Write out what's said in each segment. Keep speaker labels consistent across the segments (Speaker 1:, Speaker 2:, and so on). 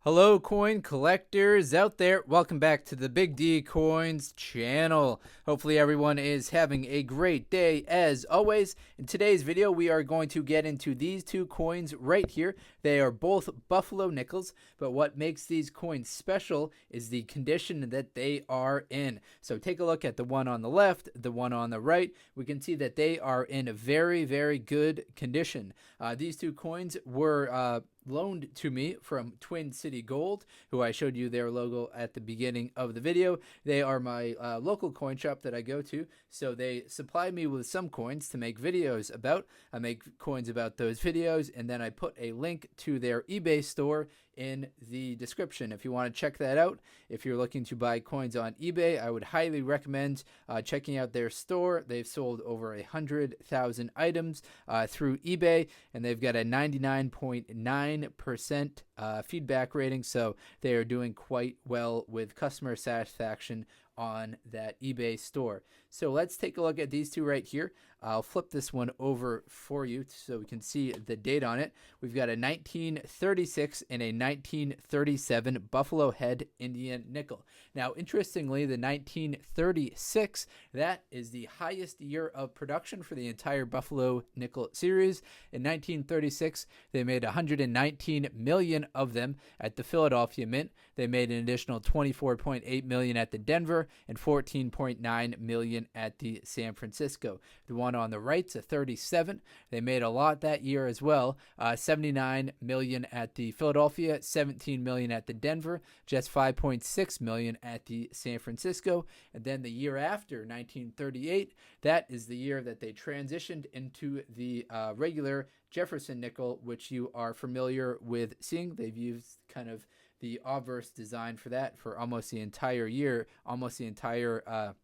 Speaker 1: Hello, coin collectors out there. Welcome back to the Big D Coins channel. Hopefully, everyone is having a great day as always. In today's video, we are going to get into these two coins right here. They are both Buffalo nickels, but what makes these coins special is the condition that they are in. So, take a look at the one on the left, the one on the right. We can see that they are in a very, very good condition. These two coins were loaned to me from Twin City Gold, who I showed you their logo at the beginning of the video. They are my local coin shop that I go to, so they supply me with some coins to make videos about. I make coins about those videos, and then I put a link to their eBay store in the description if you want to check that out. If you're looking to buy coins on eBay, I would highly recommend checking out their store. They've sold over 100,000 items through eBay, and they've got a 99.9% feedback rating, so they are doing quite well with customer satisfaction on that eBay store. So let's take a look at these two right here. I'll flip this one over for you so we can see the date on it. We've got a 1936 and a 1937 Buffalo Head Indian nickel. Now, interestingly, the 1936, that is the highest year of production for the entire Buffalo nickel series. In 1936, they made 119 million of them at the Philadelphia Mint. They made an additional 24.8 million at the Denver and 14.9 million at the San Francisco. The one on the right's a 37. They made a lot that year as well. 79 million at the Philadelphia, 17 million at the Denver, just 5.6 million at the San Francisco. And then the year after, 1938, that is the year that they transitioned into the regular Jefferson nickel, which you are familiar with seeing. They've used kind of the obverse design for that for almost the entire year, almost the entire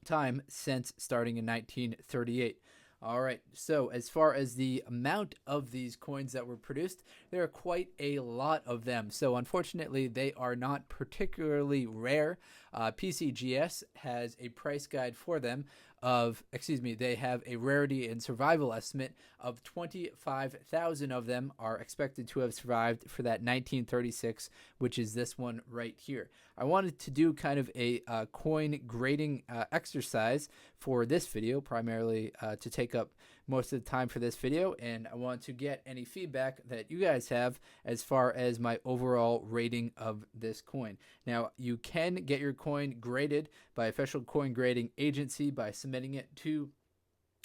Speaker 1: time since starting in 1938. All right, so as far as the amount of these coins that were produced, there are quite a lot of them. So unfortunately, they are not particularly rare. PCGS has a price guide for them they have a rarity and survival estimate of 25,000 of them are expected to have survived for that 1936, which is this one right here. I wanted to do kind of a coin grading exercise for this video, primarily to take up most of the time for this video, and I want to get any feedback that you guys have as far as my overall rating of this coin. Now, you can get your coin graded by official coin grading agency by submitting it to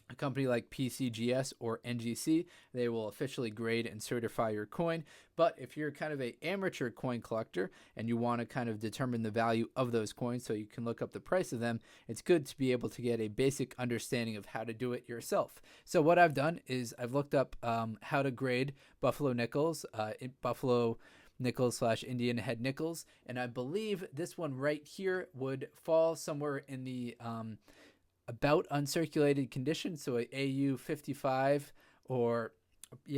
Speaker 1: a company like PCGS or NGC. They will officially grade and certify your coin. But if you're kind of an amateur coin collector and you want to kind of determine the value of those coins so you can look up the price of them, it's good to be able to get a basic understanding of how to do it yourself. So what I've done is I've looked up how to grade Buffalo nickels, Buffalo nickels / Indian head nickels, and I believe this one right here would fall somewhere in the about uncirculated condition, so a AU 55 or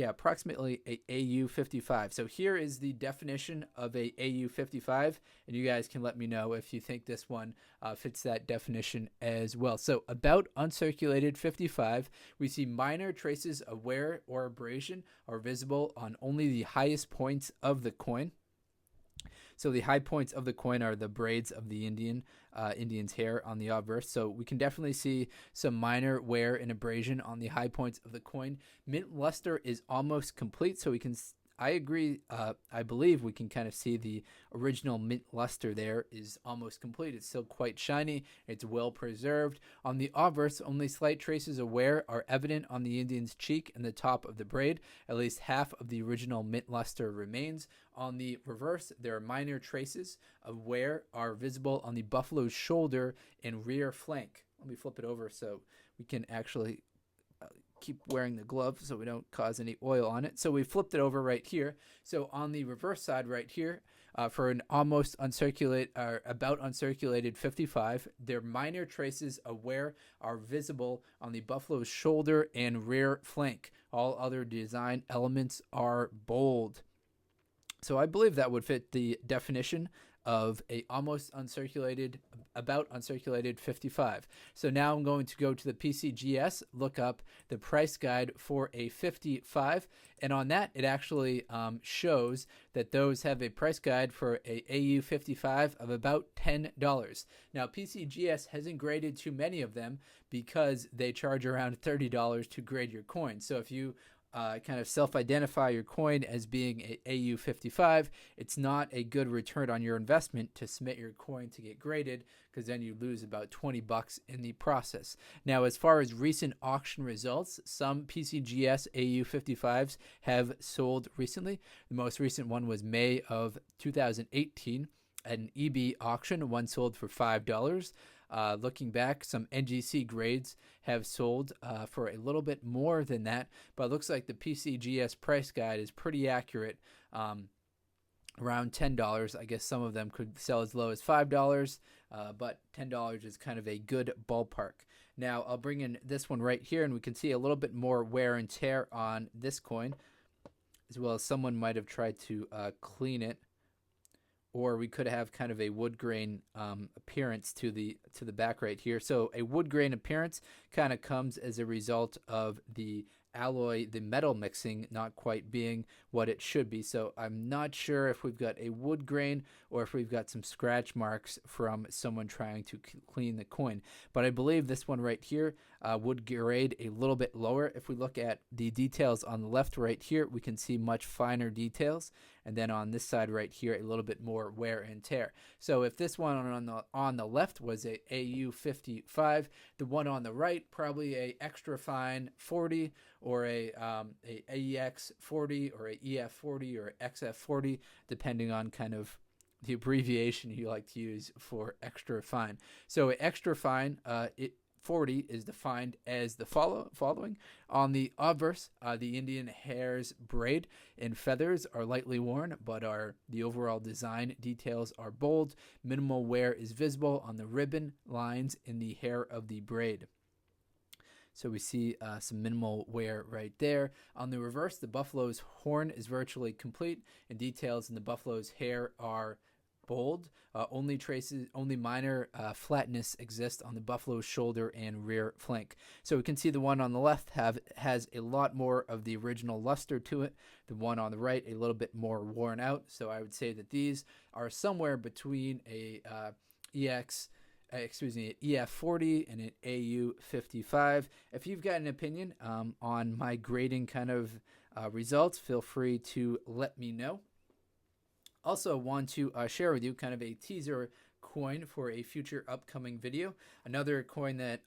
Speaker 1: approximately a AU 55. So here is the definition of a AU 55, and you guys can let me know if you think this one fits that definition as well. So about uncirculated 55, we see minor traces of wear or abrasion are visible on only the highest points of the coin. So the high points of the coin are the braids of the Indian's hair on the obverse. So we can definitely see some minor wear and abrasion on the high points of the coin. Mint luster is almost complete, so we can I agree. I believe we can kind of see the original mint luster there is almost complete. It's still quite shiny. It's well preserved. On the obverse, only slight traces of wear are evident on the Indian's cheek and the top of the braid. At least half of the original mint luster remains. On the reverse, there are minor traces of wear are visible on the buffalo's shoulder and rear flank. Let me flip it over so we can actually keep wearing the glove so we don't cause any oil on it. So we flipped it over right here. So on the reverse side right here, for an almost uncirculated or about uncirculated 55, their minor traces of wear are visible on the buffalo's shoulder and rear flank. All other design elements are bold. So I believe that would fit the definition of a almost uncirculated, about uncirculated 55. So now I'm going to go to the PCGS, look up the price guide for a 55, and on that it actually shows that those have a price guide for a AU55 of about $10. Now PCGS hasn't graded too many of them because they charge around $30 to grade your coin. So if you kind of self-identify your coin as being a AU55, it's not a good return on your investment to submit your coin to get graded, because then you lose about $20 in the process. Now, as far as recent auction results, some PCGS AU55s have sold recently. The most recent one was May of 2018 at an EB auction. One sold for $5. Looking back, some NGC grades have sold for a little bit more than that, but it looks like the PCGS price guide is pretty accurate, around $10. I guess some of them could sell as low as $5, but $10 is kind of a good ballpark. Now, I'll bring in this one right here, and we can see a little bit more wear and tear on this coin, as well as someone might have tried to clean it. Or we could have kind of a wood grain appearance to the back right here. So a wood grain appearance kind of comes as a result of the alloy, the metal mixing not quite being what it should be. So I'm not sure if we've got a wood grain or if we've got some scratch marks from someone trying to clean the coin. But I believe this one right here would grade a little bit lower. If we look at the details on the left right here, we can see much finer details. And then on this side right here, a little bit more wear and tear. So if this one on the left was a AU55, the one on the right probably a extra fine 40 or a AEX 40 or a EF 40 or XF 40, depending on kind of the abbreviation you like to use for extra fine. So extra fine, 40 is defined as the following. On the obverse, the Indian hare's braid and feathers are lightly worn, but the overall design details are bold. Minimal wear is visible on the ribbon lines in the hair of the braid. So we see some minimal wear right there. On the reverse, the buffalo's horn is virtually complete, and details in the buffalo's hair are bold. Only minor flatness exists on the buffalo's shoulder and rear flank. So we can see the one on the left has a lot more of the original luster to it. The one on the right, a little bit more worn out. So I would say that these are somewhere between a EF40 and an AU55. If you've got an opinion on my grading kind of results, feel free to let me know. Also want to share with you kind of a teaser coin for a future upcoming video. Another coin that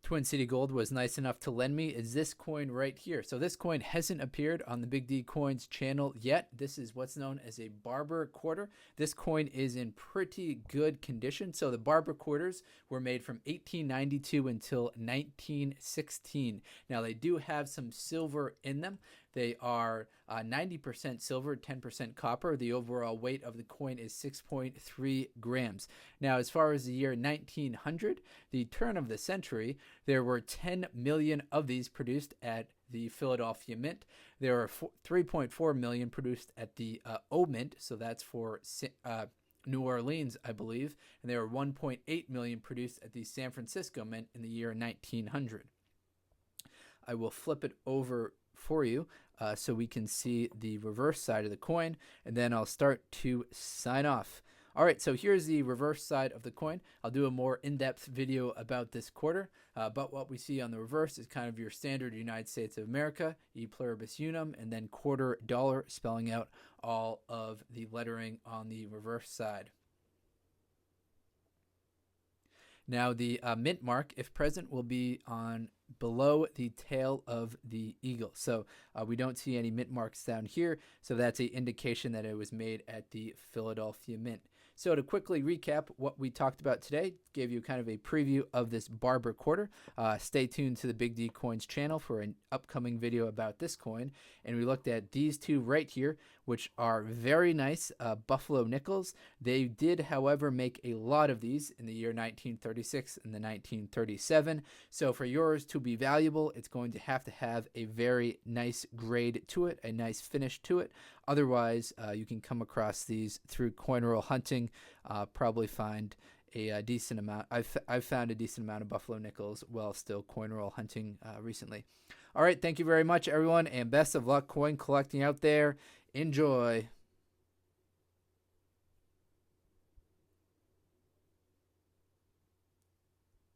Speaker 1: Twin City Gold was nice enough to lend me is this coin right here. So this coin hasn't appeared on the Big D Coins channel yet. This is what's known as a Barber quarter. This coin is in pretty good condition. So the Barber quarters were made from 1892 until 1916. Now they do have some silver in them. They are 90% silver, 10% copper. The overall weight of the coin is 6.3 grams. Now, as far as the year 1900, the turn of the century, there were 10 million of these produced at the Philadelphia Mint. There are 3.4 million produced at the O Mint, so that's for New Orleans, I believe. And there were 1.8 million produced at the San Francisco Mint in the year 1900. I will flip it over for you so we can see the reverse side of the coin, and then I'll start to sign off. All right, so here's the reverse side of the coin. I'll do a more in-depth video about this quarter, but what we see on the reverse is kind of your standard United States of America, E pluribus unum, and then quarter dollar, spelling out all of the lettering on the reverse side. Now the mint mark, if present, will be on below the tail of the eagle. So we don't see any mint marks down here, so that's an indication that it was made at the Philadelphia Mint. So to quickly recap what we talked about today, gave you kind of a preview of this Barber quarter. Stay tuned to the Big D Coins channel for an upcoming video about this coin. And we looked at these two right here, which are very nice Buffalo nickels. They did, however, make a lot of these in the year 1936 and the 1937. So for yours to be valuable, it's going to have a very nice grade to it, a nice finish to it. Otherwise, you can come across these through CoinRoll hunting, probably find a decent amount. I've found a decent amount of Buffalo nickels while still CoinRoll hunting recently. All right, thank you very much, everyone, and best of luck coin collecting out there. Enjoy.